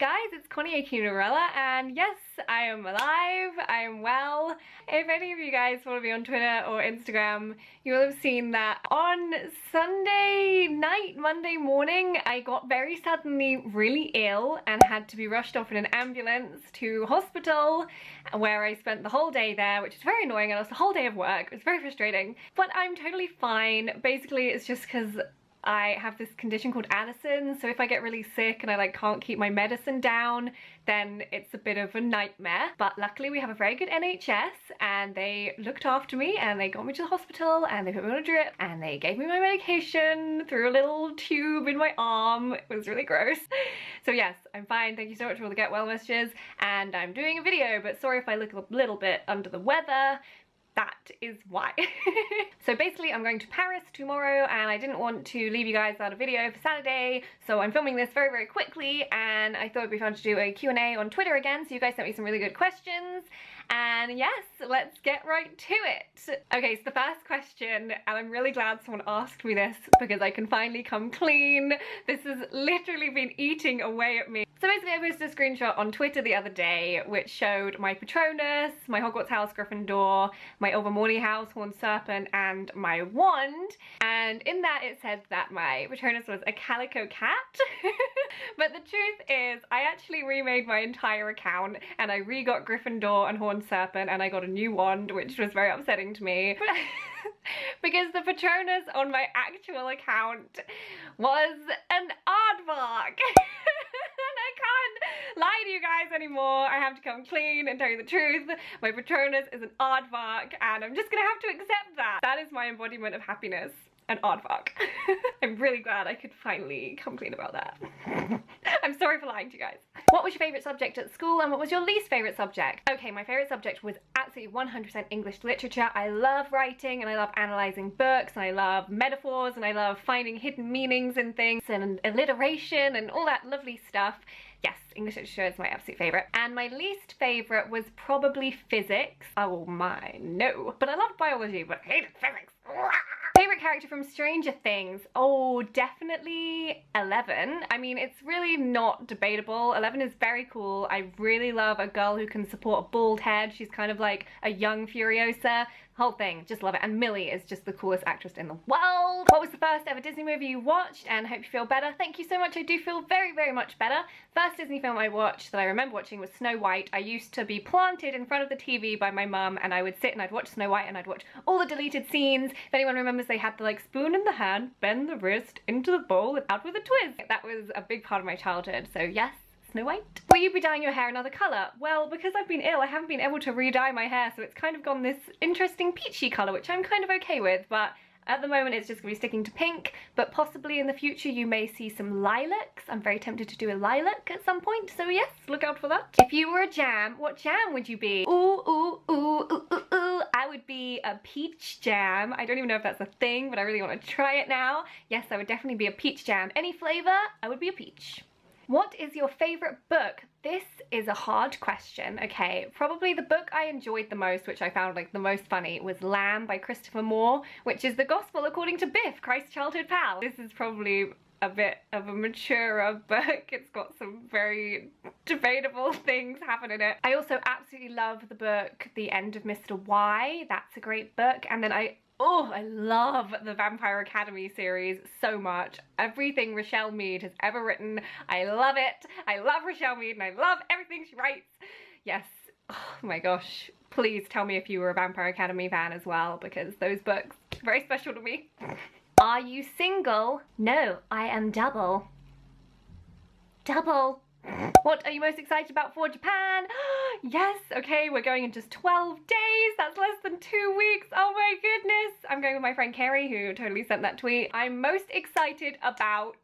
guys, it's Connie aka Noodlerella, and yes, I am alive, I am well. If any of you guys follow me on Twitter or Instagram, you will have seen that on Sunday night, Monday morning, I got very suddenly really ill and had to be rushed off in an ambulance to hospital, where I spent the whole day there, which is very annoying. I lost a whole day of work. It was very frustrating, but I'm totally fine. Basically, it's just because I have this condition called Addison, so if I get really sick and I can't keep my medicine down, then it's a bit of a nightmare. But luckily we have a very good NHS and they looked after me and they got me to the hospital and they put me on a drip and they gave me my medication through a little tube in my arm. It was really gross. So yes, I'm fine. Thank you so much for all the get well messages, and I'm doing a video, but sorry if I look a little bit under the weather. That is why. So basically I'm going to Paris tomorrow and I didn't want to leave you guys without a video for Saturday, so I'm filming this very, very quickly, and I thought it'd be fun to do a Q&A on Twitter again, so you guys sent me some really good questions. And yes, let's get right to it. Okay, so the first question, and I'm really glad someone asked me this because I can finally come clean. This has literally been eating away at me. So basically I posted a screenshot on Twitter the other day which showed my Patronus, my Hogwarts house Gryffindor, my Ilvermorny house Horned Serpent, and my wand. And in that it said that my Patronus was a calico cat. But the truth is I actually remade my entire account and I re-got Gryffindor and Horned Serpent, and I got a new wand, which was very upsetting to me. Because the Patronus on my actual account was an aardvark. And I can't lie to you guys anymore. I have to come clean and tell you the truth. My Patronus is an aardvark and I'm just gonna have to accept that. That is my embodiment of happiness. An aardvark. I'm really glad I could finally come clean about that. I'm sorry for lying to you guys. What was your favourite subject at school and what was your least favourite subject? Okay, my favourite subject was absolutely 100% English literature. I love writing and I love analysing books and I love metaphors and I love finding hidden meanings in things and alliteration and all that lovely stuff. Yes, English literature is my absolute favourite. And my least favourite was probably physics. Oh my, no. But I loved biology, but I hated physics. Favourite character from Stranger Things? Oh, definitely 11. I mean, it's really not debatable. 11 is very cool. I really love a girl who can support a bald head. She's kind of like a young Furiosa. Whole thing, just love it. And Millie is just the coolest actress in the world. What was the first ever Disney movie you watched, and hope you feel better? Thank you so much. I do feel very, very much better. First Disney film I watched that I remember watching was Snow White. I used to be planted in front of the TV by my mum and I would sit and I'd watch Snow White and I'd watch all the deleted scenes. If anyone remembers, they had the spoon in the hand, bend the wrist into the bowl and out with a twist. That was a big part of my childhood, so yes. Snow White. Will you be dyeing your hair another colour? Well, because I've been ill, I haven't been able to re-dye my hair, so it's kind of gone this interesting peachy colour, which I'm kind of okay with, but at the moment it's just going to be sticking to pink, but possibly in the future you may see some lilacs. I'm very tempted to do a lilac at some point, so yes, look out for that. If you were a jam, what jam would you be? Ooh, ooh, ooh, ooh, ooh, ooh. I would be a peach jam. I don't even know if that's a thing, but I really want to try it now. Yes, I would definitely be a peach jam. Any flavour, I would be a peach. What is your favourite book? This is a hard question, okay. Probably the book I enjoyed the most, which I found the most funny, was Lamb by Christopher Moore, which is the gospel according to Biff, Christ's childhood pal. This is probably a bit of a maturer book. It's got some very debatable things happen in it. I also absolutely love the book The End of Mr. Y. That's a great book. And then I love the Vampire Academy series so much. Everything Rochelle Mead has ever written, I love it. I love Rochelle Mead and I love everything she writes. Yes, oh my gosh. Please tell me if you were a Vampire Academy fan as well, because those books are very special to me. Are you single? No, I am double. Double. What are you most excited about for Japan? Yes, okay, we're going in just 12 days. That's less than 2 weeks. Oh my goodness. I'm going with my friend Carrie, who totally sent that tweet. I'm most excited about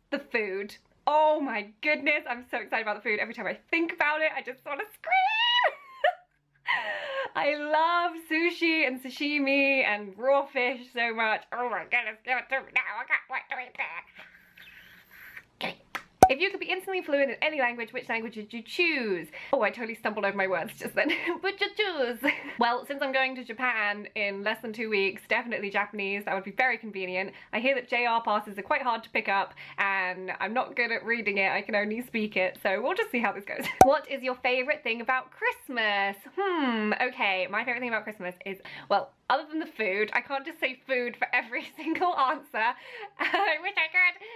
the food. Oh my goodness, I'm so excited about the food. Every time I think about it, I just want to scream. I love sushi and sashimi and raw fish so much. Oh my goodness, give it to me now. I can't wait to eat that. If you could be instantly fluent in any language, which language would you choose? Oh, I totally stumbled over my words just then. Would you choose? Well, since I'm going to Japan in less than 2 weeks, definitely Japanese. That would be very convenient. I hear that JR passes are quite hard to pick up, and I'm not good at reading it. I can only speak it, so we'll just see how this goes. What is your favourite thing about Christmas? Okay, my favourite thing about Christmas is, well, other than the food, I can't just say food for every single answer. I wish I could.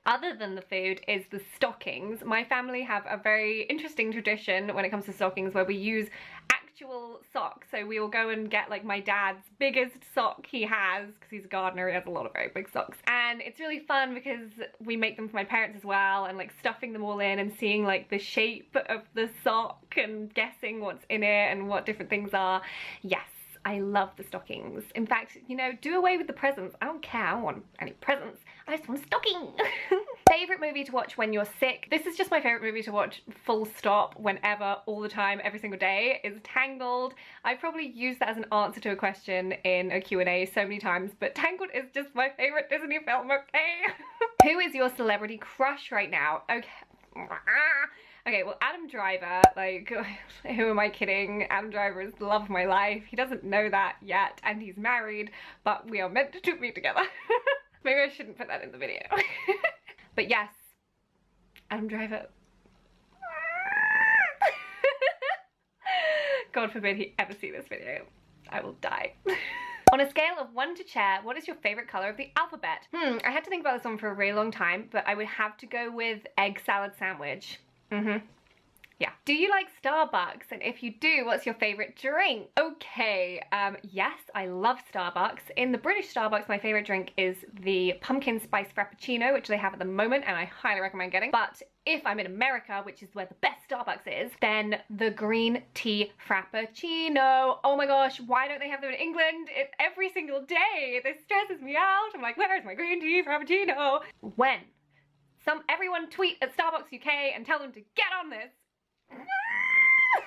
Other than the food is the stockings. My family have a very interesting tradition when it comes to stockings where we use actual socks. So we will go and get like my dad's biggest sock he has, because he's a gardener, he has a lot of very big socks. And it's really fun because we make them for my parents as well, and like stuffing them all in and seeing like the shape of the sock and guessing what's in it and what different things are. Yes. I love the stockings. In fact, you know, do away with the presents. I don't care, I don't want any presents. I just want a stocking. Favorite movie to watch when you're sick? This is just my favorite movie to watch full stop, whenever, all the time, every single day, is Tangled. I probably used that as an answer to a question in a Q&A so many times, but Tangled is just my favorite Disney film, okay? Who is your celebrity crush right now? Okay. Okay, well, Adam Driver, like, who am I kidding? Adam Driver is the love of my life. He doesn't know that yet, and he's married, but we are meant to be together. Maybe I shouldn't put that in the video. But yes, Adam Driver. God forbid he ever see this video. I will die. On a scale of 1 to chair, what is your favourite colour of the alphabet? I had to think about this one for a really long time, but I would have to go with egg salad sandwich. Yeah. Do you like Starbucks? And if you do, what's your favourite drink? Okay, yes, I love Starbucks. In the British Starbucks, my favourite drink is the pumpkin spice frappuccino, which they have at the moment, and I highly recommend getting. But if I'm in America, which is where the best Starbucks is, then the green tea frappuccino. Oh my gosh, why don't they have them in England? It's every single day. This stresses me out. I'm like, where's my green tea frappuccino? When? Everyone tweet at Starbucks UK and tell them to get on this.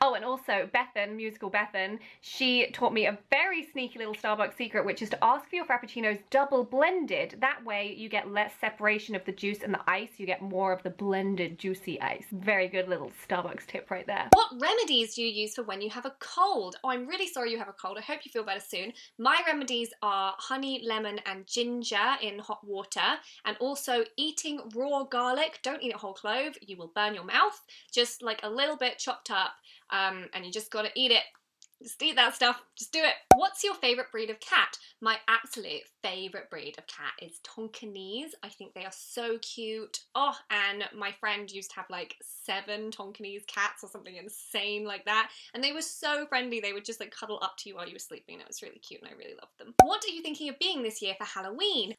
Oh, and also Bethan, musical Bethan, she taught me a very sneaky little Starbucks secret, which is to ask for your frappuccinos double blended. That way you get less separation of the juice and the ice, you get more of the blended juicy ice. Very good little Starbucks tip right there. What remedies do you use for when you have a cold? Oh, I'm really sorry you have a cold. I hope you feel better soon. My remedies are honey, lemon and ginger in hot water, and also eating raw garlic. Don't eat a whole clove, you will burn your mouth. Just like a little bit chopped up. And you just gotta eat it. Just eat that stuff, just do it. What's your favourite breed of cat? My absolute favourite breed of cat is Tonkinese. I think they are so cute. Oh, and my friend used to have like 7 Tonkinese cats or something insane like that. And they were so friendly, they would just like cuddle up to you while you were sleeping. It was really cute and I really loved them. What are you thinking of being this year for Halloween?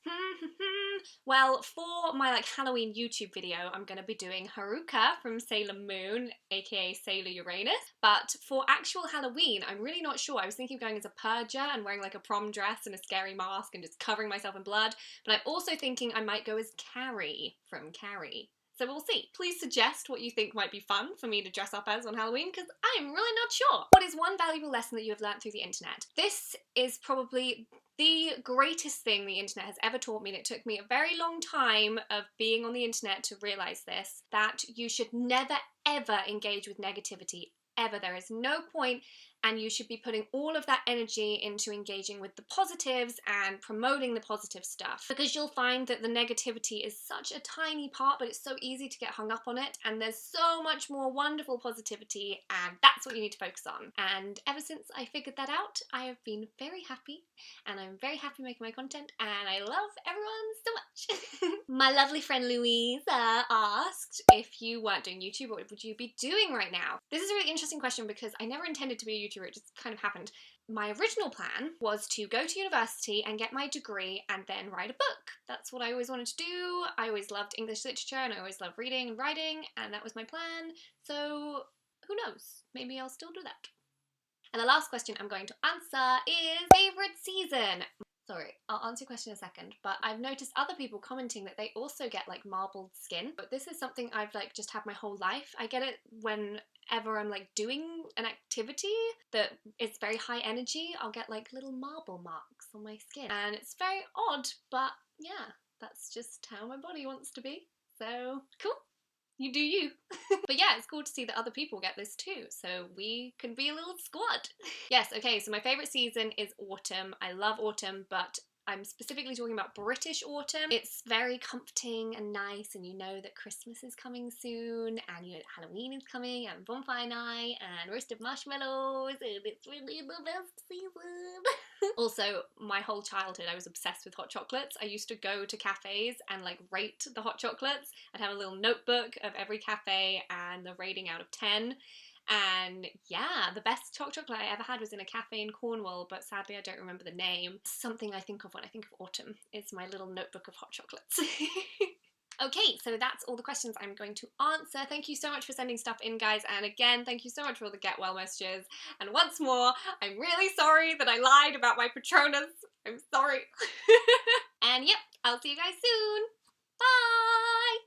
Well, for my like Halloween YouTube video, I'm gonna be doing Haruka from Sailor Moon, aka Sailor Uranus. But for actual Halloween, I'm really not sure. I was thinking of going as a purger and wearing like a prom dress and a scary mask and just covering myself in blood. But I'm also thinking I might go as Carrie from Carrie. So we'll see. Please suggest what you think might be fun for me to dress up as on Halloween, because I'm really not sure. What is one valuable lesson that you have learned through the internet? This is probably the greatest thing the internet has ever taught me, and it took me a very long time of being on the internet to realise this, that you should never ever engage with negativity, ever. There is no point, and you should be putting all of that energy into engaging with the positives and promoting the positive stuff, because you'll find that the negativity is such a tiny part, but it's so easy to get hung up on it, and there's so much more wonderful positivity, and that's what you need to focus on. And ever since I figured that out, I have been very happy, and I'm very happy making my content, and I love everyone so much. My lovely friend Louisa asked, if you weren't doing YouTube, what would you be doing right now? This is a really interesting question because I never intended to be a YouTuber, it just kind of happened. My original plan was to go to university and get my degree and then write a book. That's what I always wanted to do. I always loved English literature and I always loved reading and writing, and that was my plan. So who knows? Maybe I'll still do that. And the last question I'm going to answer is favourite season. Sorry, I'll answer your question in a second, but I've noticed other people commenting that they also get like marbled skin. But this is something I've like just had my whole life. I get it whenever I'm like doing an activity that is very high energy, I'll get like little marble marks on my skin. And it's very odd, but yeah, that's just how my body wants to be. So cool. you do you. But yeah, it's cool to see that other people get this too, so we can be a little squad. Yes, okay, so my favourite season is autumn. I love autumn, but I'm specifically talking about British autumn. It's very comforting and nice, and you know that Christmas is coming soon, and you know that Halloween is coming, and bonfire night, and roasted marshmallows, and it's really the best season. Also, my whole childhood I was obsessed with hot chocolates. I used to go to cafes and like rate the hot chocolates. I'd have a little notebook of every cafe and the rating out of 10. And yeah, the best chocolate I ever had was in a cafe in Cornwall, but sadly I don't remember the name. Something I think of when I think of autumn is my little notebook of hot chocolates. Okay, so that's all the questions I'm going to answer. Thank you so much for sending stuff in, guys. And again, thank you so much for all the get well messages. And once more, I'm really sorry that I lied about my Patronus. I'm sorry. And yep, I'll see you guys soon. Bye!